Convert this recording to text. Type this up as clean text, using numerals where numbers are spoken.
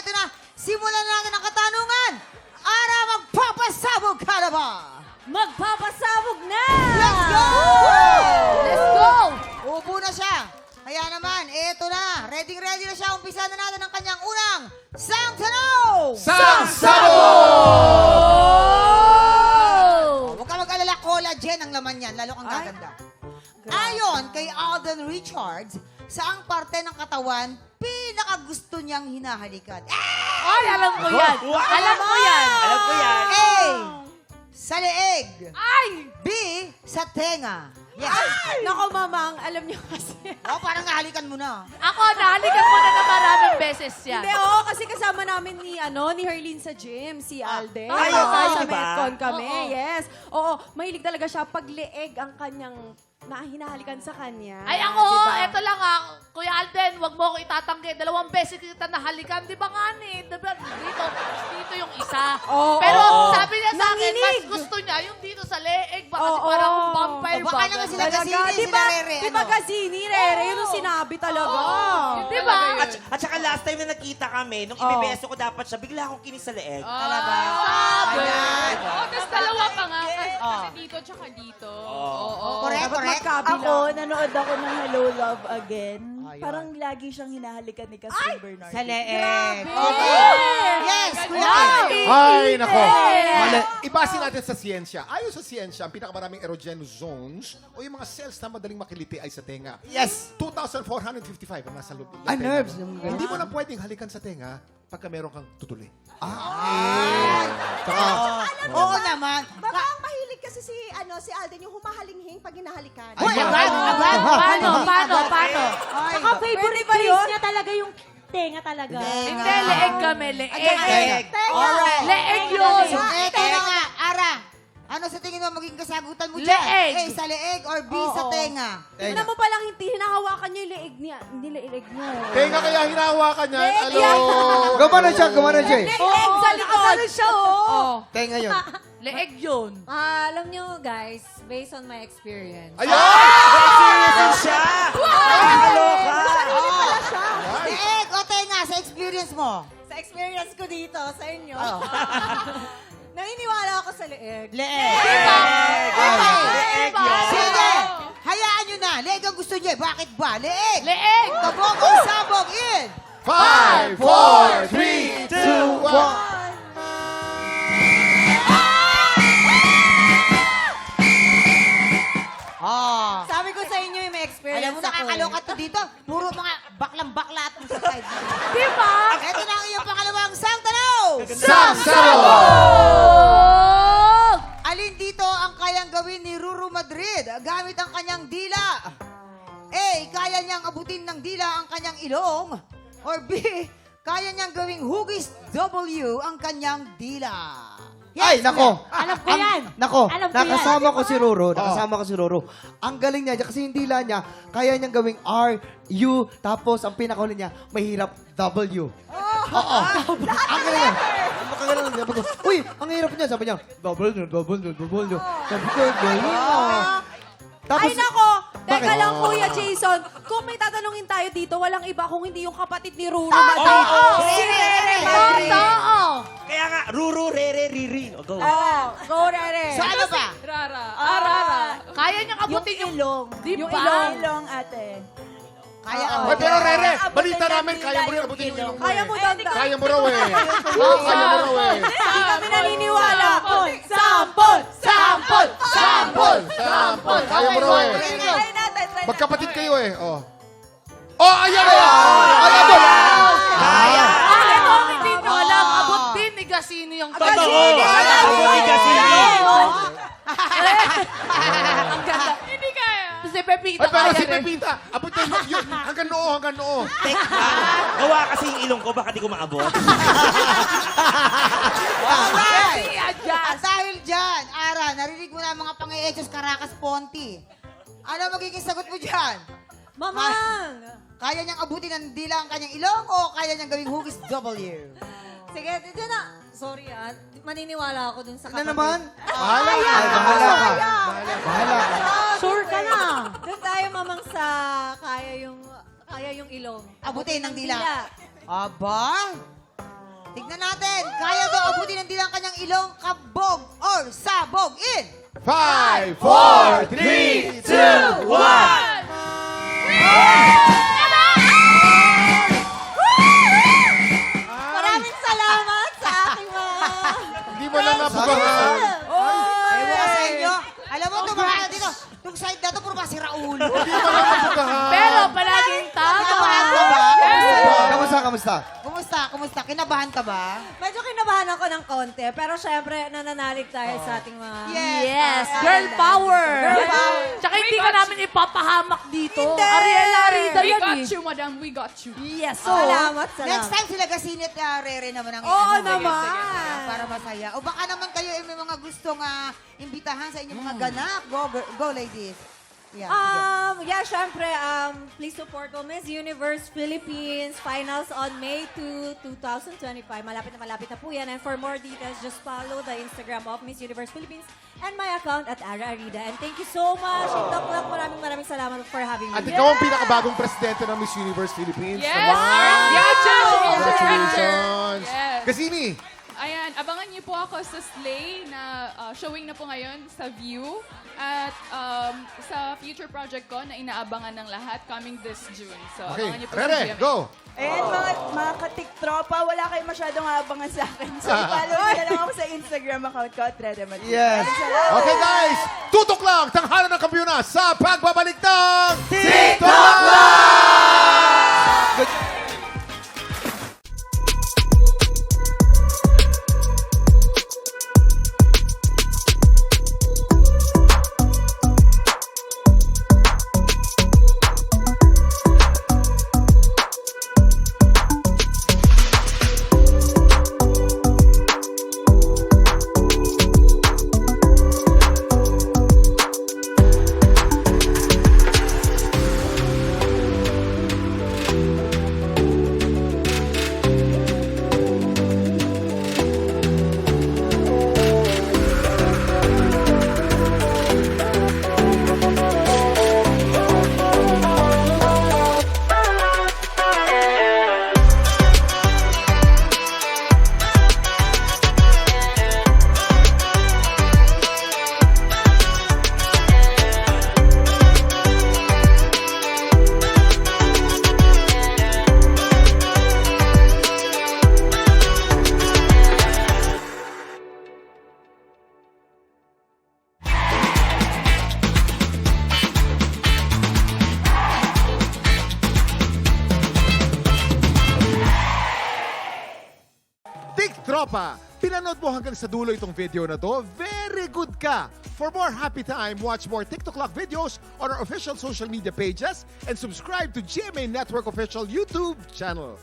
eto na. Simulan na natin ang katanungan. Ara, magpapasabog ka na ba? Magpapasabog na! Let's go! Let's go! Upo na siya. Kaya naman, eto na. Ready na siya. Umpisa na natin ang kanyang unang sang tanong! Huwag ka mag-alala, collagen ang laman yan. Lalo kang gaganda. Ayon kay Alden Richards, saang parte ng katawan pinakagusto niyang hinahalikan? Ay, alam ko yan. Alam ko yan. Alam ko yan. A. Sa leeg. Ay! B. Sa tenga. Yes. Nako, mamang, alam niyo kasi. Oh, parang nahalikan mo na. Ako, nahalikan ko na maraming beses yan. Hindi, oo, kasi kasama namin ni Herlene sa gym, si Alden. Ay, Oo, oo, sa diba? Metcon kami, Oo. yes. Oo, mahilig talaga siya pag leeg ang kanyang hinahalikan sa kanya. Ay, ako, Diba? eto lang Kuya Alden, wag mo ako itatanggi. 2 beses kita nahalikan. Di ba nga ni? Diba, dito yung isa. Oo. Pero Oo. sabi niya sa akin, mas Nanginig. gusto niya yung dito sa leeg. Baka Oo. parang vampire O, baka ba? naman sila Talaga, Gasini, di sila ba? Rere, Di ba ano? Gasini, Rere? Yun ang sinabi talaga. Di ba? At saka last time na nagkita kami, nung ibibeso ko dapat siya, bigla akong kinis sa leeg. Talaga. Sabi. Ayan. Oh, tapos dalawa pa nga. Oh. Kasi dito tsaka dito. Correct, Dapat correct. magkabila. Ako, nanood ako ng Hello Love Again. Ayun. Parang lagi siyang hinahalikan ni Cassie Bernardo. Sa leeg. Grabe. Okay. Yes, Kuya Kim. Ay, nako. Mali. Ibasin natin sa siyensya. Ayon sa siyensya, ang pinakamaraming erogenous zones o yung mga cells na madaling makiliti ay sa tenga. Yes. 2,455 ang nasa loob. Ah, tenga nerves. mo. Hindi mo na pwedeng halikan sa tenga pagka meron kang tutuli. Oo naman. Baka ang mahilig kasi si Alden yung humahalinghing pag hinahalikan. Uy, agad. Paano? Ay, Saka favorite place niya talaga yung tenga talaga. Hindi, leeg kami. Leeg. Alright. Leeg yun. Eto na nga, Ara. Ano sa tingin mo maging kasagutan mo dyan? Leeg. A, sa leeg or B, sa tenga? Tignan mo palang hindi hinahawakan niya yung leeg niya. Hindi leeg niya. Tenga kaya hinahawakan niya. Leeg Ano? yan. Gumano siya, gumano siya. Leeg sa likod. siya, oh. Tenga yun. Leeg yun. Alam nyo guys, based on my experience. Ayun! Seryoso siya! Nakakaloka! Leeg o tenga sa experience mo? Sa experience ko dito, sa inyo, Oh. naniniwala ako sa leeg. Leeg. Leeg yun. Sige. Hayaan nyo na. Leeg ang gusto niya. Bakit ba? Leeg. Leeg. Kabog o sabog in. 5, 4, 3, 2, 1. Ah. Sabi ko sa inyo yung may experience Alam mo, nakakaloka to dito. Puro mga baklang-bakla at sa side. Di ba? Ito na ang iyong pangalawang sang tanaw. Alin dito ang kayang gawin ni Ruru Madrid gamit ang kanyang dila? A. Kaya niyang abutin ng dila ang kanyang ilong. Or B. Kaya niyang gawing hugis W ang kanyang dila. Ay, nako. Alam ko yan. Nako, Alam ko yan. nakasama ko si Roro. Nakasama ko si Roro. Ang galing niya, kasi yung dila niya, kaya niyang gawing R, U, tapos ang pinakahuli niya, mahirap W. Oo. Ang galing niya. Makagaling niya. Sabi ko, uy, ang hirap niya. Sabi niya, W. Sabi ko, galing ah. Tapos, Ay, nako! Teka Bakit? lang, Kuya Jason. Kung may tatanungin tayo dito, walang iba kung hindi yung kapatid ni Ruru Oo! Madrid. Si Rere Madrid. Totoo. Kaya nga, Ruru, Rere, Riri. O, go. Go, Rere. So ano ba? Rara. Rara. Kaya niyang abutin yung... ilong. Di Yung ba? ilong. Ilong, ate. Kaya Oo. ang Ay, pero Rere, Abutin balita ng namin, dila kaya mo rin yung abutin yung ilong. ilong mo Kaya mo eh. danda. Kaya mo raw eh. Oo, kaya mo raw eh. Hindi kami naniniwala. Sample! Sample! Sample! Sample! Kaya mo raw eh. Try natin, try Magkapatid kayo eh. Oh. Oh, ayan eh. Ay, abot. Kaya! Alam mo, hindi nyo alam. Abot din ni Gasini yung Totoo! Alam ko ni Gasini. Ang ganda. Hindi kaya. Si Pepita Ay, pero kaya si rin. Pepita, abot yun, yun, hanggang noo, hanggang noo. Teka, gawa kasi yung ilong ko, baka di ko maabot. Alright! Adjust. At dahil dyan, Ara, narinig mo na ang mga pang-eechos Caracas Ponti. Ano magiging sagot mo dyan? Mamang. Kaya niyang abutin ng dila ang kanyang ilong o kaya niyang gawing hugis W? Sige, dito na. Sorry maniniwala ako dun sa ano kapatid. naman? Bahala ka. Ay, bahala ka. Bahala ka. Sure ka na. Doon tayo mamang sa kaya yung ilong. Abutin ng dila. Aba? Tignan natin. Kaya daw abutin ng dila ang kanyang ilong, kabog or sabog in 5, 4, 3, 2, 1! Maraming salamat sa aking mga... Hindi mo lang napugahan. Ewan sa inyo. Alam mo, tumahan dito. Itong side na to, puro masira ulo. Hindi mo lang napugahan. Pero palaging tama. Kinabahan ka ba? Kamusta? Kumusta? Kinabahan ka ba? Medyo kinabahan ako ng konti, pero syempre, nananalig tayo sa ating mga... Yes, girl power. Girl power. Tsaka hindi ka namin ipapahamak dito. Hindi. Ariela Arida We yan got eh. you, madam. We got you. Yes, Salamat, Next salamat. time sila Gasini at Rere naman ang Oo ano, naman. para masaya. O baka naman kayo may mga gustong imbitahan sa inyong mga ganap. Go ladies. Yeah, sige. Yeah, syempre, please support ko Miss Universe Philippines. Finals on May 2, 2025. Malapit na po yan. And for more details, just follow the Instagram of Miss Universe Philippines and my account at Ara Arida. And thank you so much. Maraming salamat for having At me. ikaw ang pinakabagong presidente ng Miss Universe Philippines. Yes! Wow! Congratulations! Yes. Gasini, Ayan, abangan niyo po ako sa Slay na showing na po ngayon sa View. At sa future project ko na inaabangan ng lahat coming this June. So, okay. abangan niyo po sa Rere, GMA. go! And mga katiktropa, wala kayong masyadong abangan sa akin. So, follow nyo na lang ako sa Instagram account ko at Rede Madrid. Yes. Okay guys, tutok lang, tanghalan ng kampiyona sa pagbabalik ng TikTok Tropa, pinanood mo hanggang sa dulo itong video na to? Very good ka! For more happy time, watch more TikTok Clock videos on our official social media pages and subscribe to GMA Network official YouTube channel.